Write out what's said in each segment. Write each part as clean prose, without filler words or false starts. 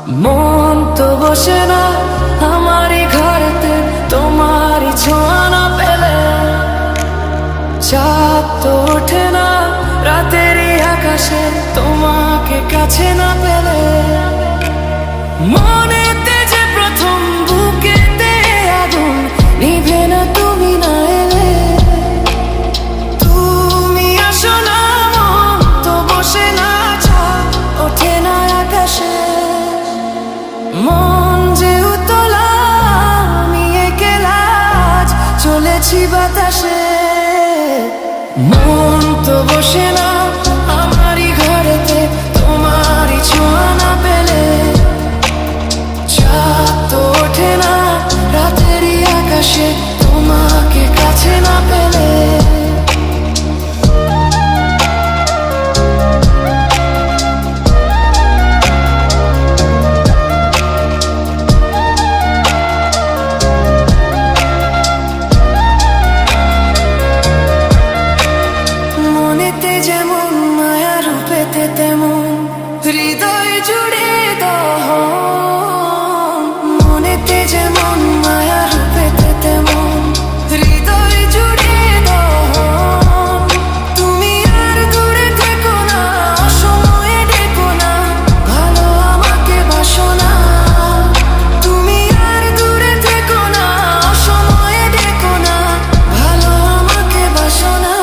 মন তো বসে না আমারই ঘরেতে তোমারই ছোঁয়া না পেলে। চাঁদ তো ওঠে না রাতেরই আকাশে তোমাকে কাছে না পেলে। মনেতে যে প্রথম বুকেতে আগুন নিভে না তুমি না এলে। তুমি আসো না মন তো বসে না চাঁদ ওঠে না আকাশে। মন যে উতলা আমি একলা আজ চলেছি বাতাসে। মন তো বসে না আমারই ঘরেতে তোমারই ছোঁয়া না পেলে। চাঁদ তো ওঠে না রাতেরই আকাশে তোমাকে কাছে না পেলে। মনেতে যেমন মায়া রূপেতে তেমন হৃদয় জুড়ে দহন। মনেতে যেমন মায়া রূপেতে তেমন হৃদয় জুড়ে দহন। তুমি আর দূরে থেকো না অসময়ে ডেকো না ভালো আমাকে বাসো না। তুমি আর দূরে থেকো না অসময়ে ডেকো না ভালো আমাকে বাসো না।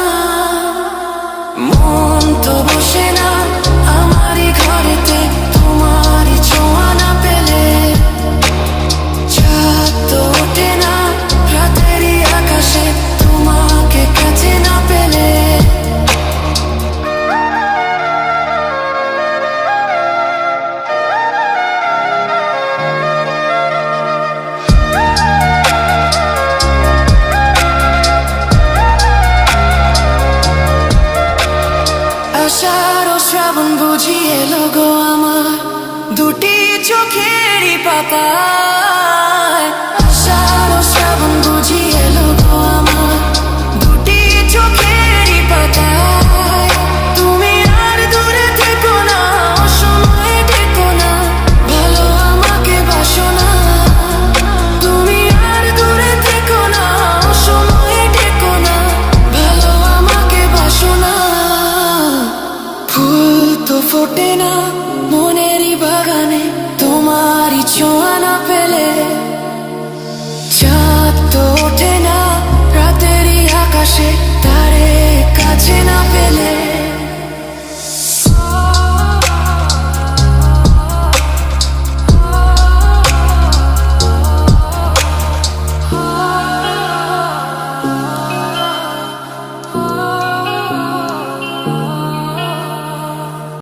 মন তো বসে না আমারই ঘরেতে তোমারই ছোঁয়া না পেলে। চাঁদ তো ওঠে না রাতেরই আকাশে তোমাকে কাছে না পেলে। আষাঢ় ও শ্রাবণ বুঝি এলো গো আমার দুটি চোখেরই পাতায়। আষাঢ় ও শ্রাবণ বুঝি এলো গো আমার দুটি চোখেরই পাতায়। তুমি আর দূরে থেকো না অসময়ে ডেকো না ভালো আমাকে বাসো না। তুমি আর দূরে থেকো না অসময়ে ডেকো না ভালো আমাকে বাসো না। ফুল তো ফোটে না মনেরই বাগানে তোমারই ছোঁয়া না পেলে। চাঁদ তো ওঠে না রাতেরই আকাশে তারে কাছে না